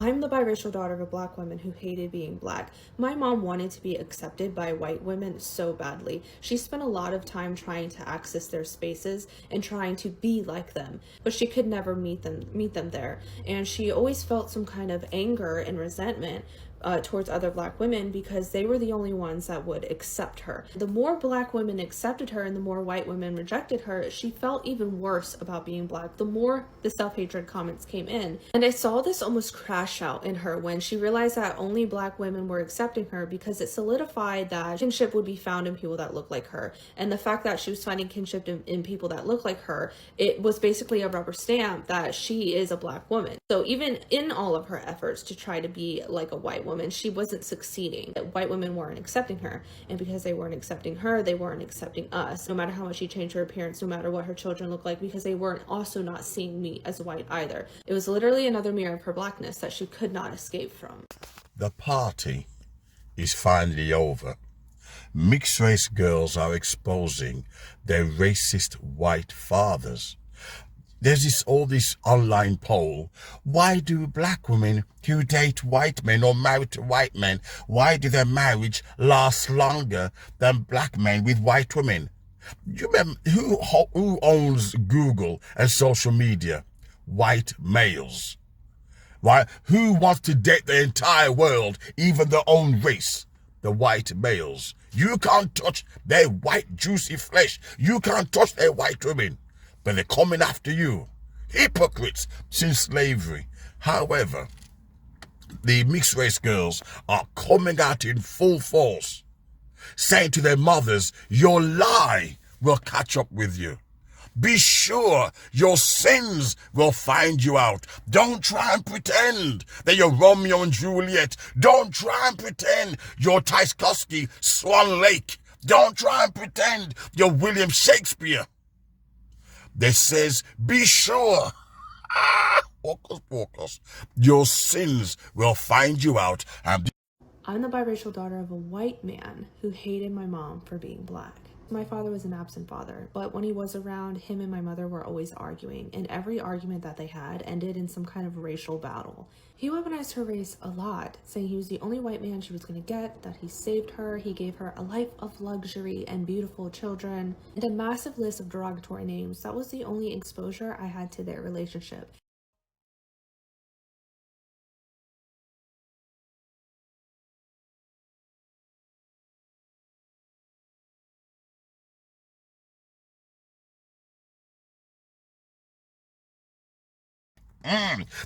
I'm the biracial daughter of a black woman who hated being black. My mom wanted to be accepted by white women so badly. She spent a lot of time trying to access their spaces and trying to be like them, but she could never meet them there. And she always felt some kind of anger and resentment towards other black women because they were the only ones that would accept her. The more black women accepted her and the more white women rejected her, she felt even worse about being black. The more the self-hatred comments came in. And I saw this almost crash out in her when she realized that only black women were accepting her, because it solidified that kinship would be found in people that look like her. And the fact that she was finding kinship in people that look like her, it was basically a rubber stamp that she is a black woman. So even in all of her efforts to try to be like a white woman, she wasn't succeeding. White women weren't accepting her, and because they weren't accepting her, they weren't accepting us. No matter how much she changed her appearance, no matter what her children looked like, because they weren't also not seeing me as white either. It was literally another mirror of her blackness that she could not escape from. The party is finally over. Mixed race girls are exposing their racist white fathers. There's all this online poll. Why do black women who date white men or married to white men, why do their marriage last longer than black men with white women? You remember who owns Google and social media? White males. Why? Who wants to date the entire world, even their own race? The white males. You can't touch their white juicy flesh. You can't touch their white women. But they're coming after you. Hypocrites since slavery. However, the mixed race girls are coming out in full force, saying to their mothers, your lie will catch up with you. Be sure your sins will find you out. Don't try and pretend that you're Romeo and Juliet. Don't try and pretend you're Tchaikovsky, Swan Lake. Don't try and pretend you're William Shakespeare. They says, be sure, focus, your sins will find you out. I'm the biracial daughter of a white man who hated my mom for being black. My father was an absent father, but when he was around, him and my mother were always arguing, and every argument that they had ended in some kind of racial battle. He weaponized her race a lot, saying he was the only white man she was going to get, that he saved her, he gave her a life of luxury and beautiful children, and a massive list of derogatory names. That was the only exposure I had to their relationship.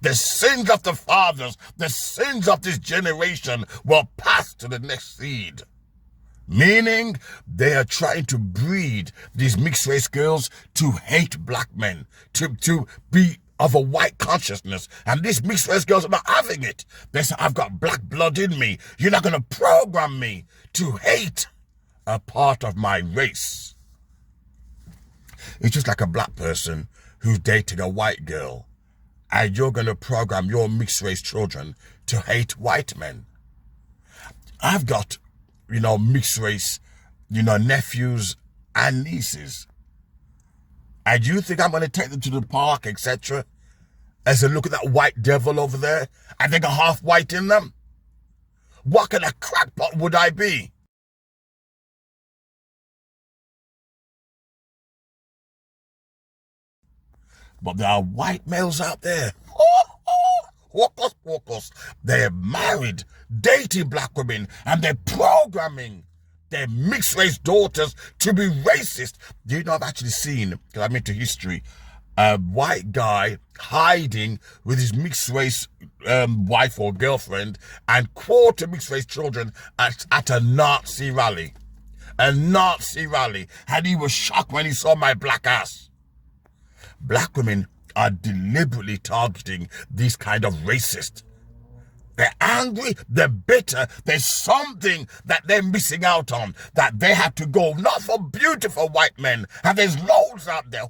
The sins of the fathers, the sins of this generation will pass to the next seed. Meaning, they are trying to breed these mixed race girls to hate black men, to be of a white consciousness. And these mixed race girls are not having it. They say, I've got black blood in me. You're not going to program me to hate a part of my race. It's just like a black person who's dating a white girl, and you're going to program your mixed race children to hate white men. I've got, mixed race, nephews and nieces. And you think I'm going to take them to the park, etc., and say, look at that white devil over there? I think a half white in them? What kind of crackpot would I be? But there are white males out there. Focus. They're married, dating black women, and they're programming their mixed race daughters to be racist. Do you know, I've actually seen, because I'm into history, a white guy hiding with his mixed race wife or girlfriend and quarter mixed race children at a Nazi rally. A Nazi rally. And he was shocked when he saw my black ass. Black women are deliberately targeting these kind of racists. They're angry, they're bitter, there's something that they're missing out on, that they have to go, not for beautiful white men, and there's loads out there.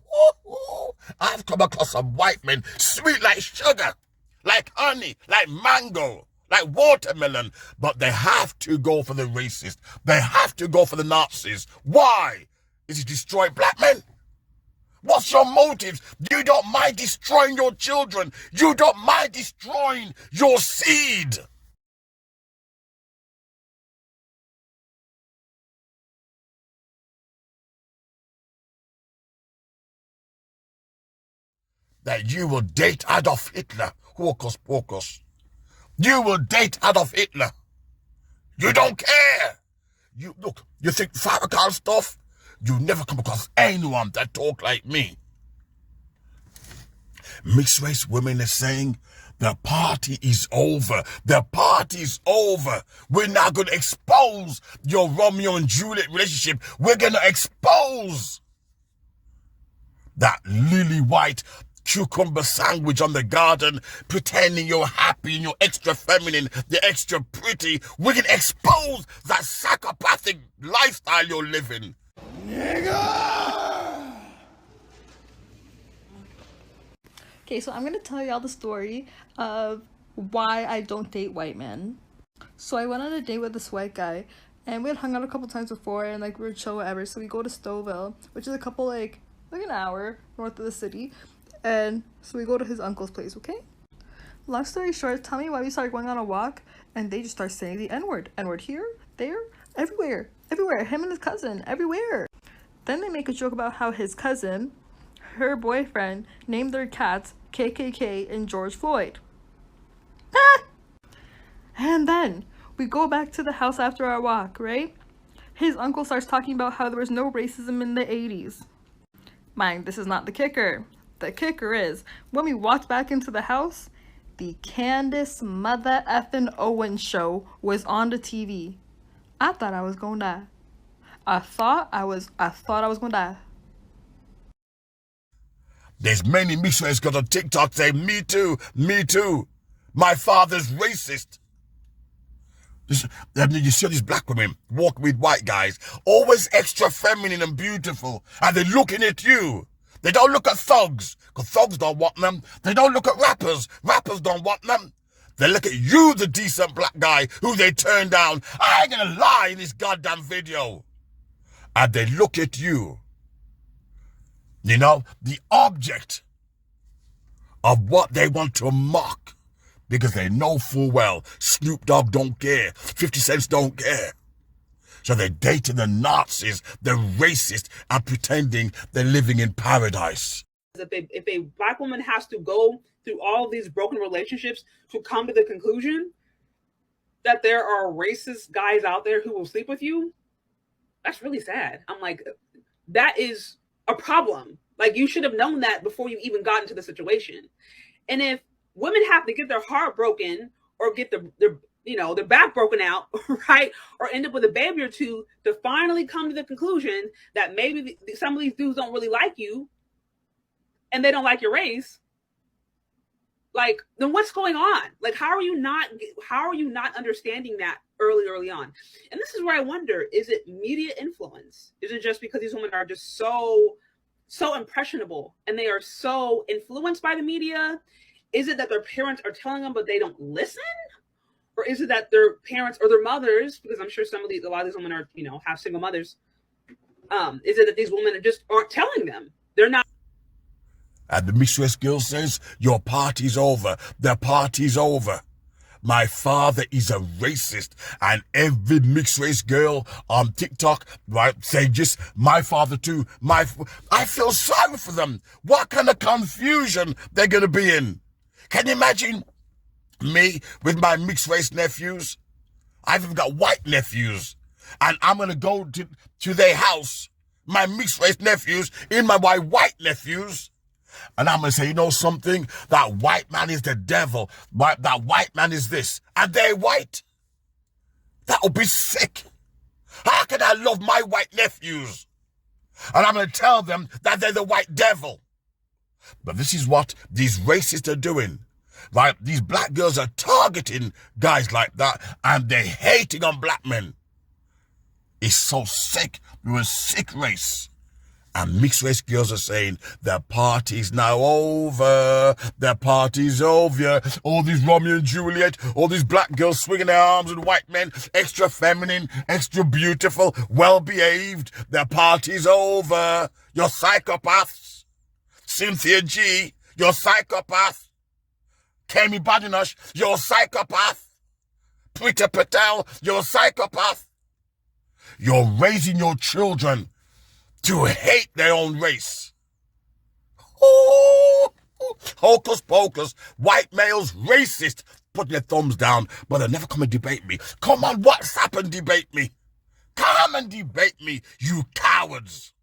I've come across some white men, sweet like sugar, like honey, like mango, like watermelon, but they have to go for the racist. They have to go for the Nazis. Why? Is it destroy black men? What's your motives? You don't mind destroying your children. You don't mind destroying your seed. That you will date Adolf Hitler. Hocus pocus. You will date Adolf Hitler. You don't care. You look, you think Farrakhan stuff? You never come across anyone that talk like me. Mixed race women are saying the party is over. The party is over. We're not going to expose your Romeo and Juliet relationship. We're going to expose that lily white cucumber sandwich on the garden, pretending you're happy and you're extra feminine, you're extra pretty. We can expose that psychopathic lifestyle you're living. Nigga! Okay, so I'm gonna tell y'all the story of why I don't date white men. So I went on a date with this white guy, and we had hung out a couple times before, and like we were chill, whatever. So we go to Stouffville, which is a couple like an hour north of the city, and so we go to his uncle's place. Okay. Long story short, tell me why we started going on a walk, and they just start saying the N-word. N-word here, there, everywhere, everywhere. Him and his cousin, everywhere. Then they make a joke about how his cousin, her boyfriend, named their cats KKK and George Floyd. And then we go back to the house after our walk, right? His uncle starts talking about how there was no racism in the 80s. Mind, this is not the kicker. The kicker is, when we walked back into the house, the Candace Mother Effin' Owens show was on the TV. I thought I was gonna die. I thought I was gonna die. There's many mixed race girls on TikTok saying, me too, me too. My father's racist. You see these black women walk with white guys, always extra feminine and beautiful, and they're looking at you. They don't look at thugs, because thugs don't want them. They don't look at rappers. Rappers don't want them. They look at you, the decent black guy, who they turn down. I ain't gonna lie in this goddamn video. And they look at you. You know, the object of what they want to mock, because they know full well Snoop Dogg don't care, 50 Cent don't care. So they're dating the Nazis, the racist, and pretending they're living in paradise. If a black woman has to go through all of these broken relationships to come to the conclusion that there are racist guys out there who will sleep with you, that's really sad. I'm like, that is a problem. Like, you should have known that before you even got into the situation. And if women have to get their heart broken or get their back broken out, right, or end up with a baby or two to finally come to the conclusion that maybe some of these dudes don't really like you and they don't like your race, like, then what's going on? Like, how are you not understanding that early on? And this is where I wonder, is it media influence? Is it just because these women are just so impressionable and they are so influenced by the media? Is it that their parents are telling them but they don't listen? Or is it that their parents or their mothers, because I'm sure a lot of these women are, have single mothers. Is it that these women just aren't telling them? They're not. And the mixed race girl says, your party's over. The party's over. My father is a racist. And every mixed race girl on TikTok, right, say just, my father too. I feel sorry for them. What kind of confusion they're going to be in? Can you imagine me with my mixed race nephews? I've even got white nephews. And I'm going to go to their house, my mixed race nephews, in my white nephews. And I'm going to say, you know something? That white man is the devil. That white man is this. And they're white. That would be sick. How can I love my white nephews? And I'm going to tell them that they're the white devil. But this is what these racists are doing. Right? These black girls are targeting guys like that. And they're hating on black men. It's so sick. We're a sick race. And mixed race girls are saying, the party's now over. The party's over. All these Romeo and Juliet, all these black girls swinging their arms with white men, extra feminine, extra beautiful, well-behaved. The party's over. You're psychopaths. Cynthia G, you're a psychopath. Kemi Badenoch, you're a psychopath. Prita Patel, you're a psychopath. You're raising your children to hate their own race. Ooh, hocus pocus, white males racist, putting their thumbs down, but they'll never come and debate me. Come on, WhatsApp and debate me. Come and debate me, you cowards.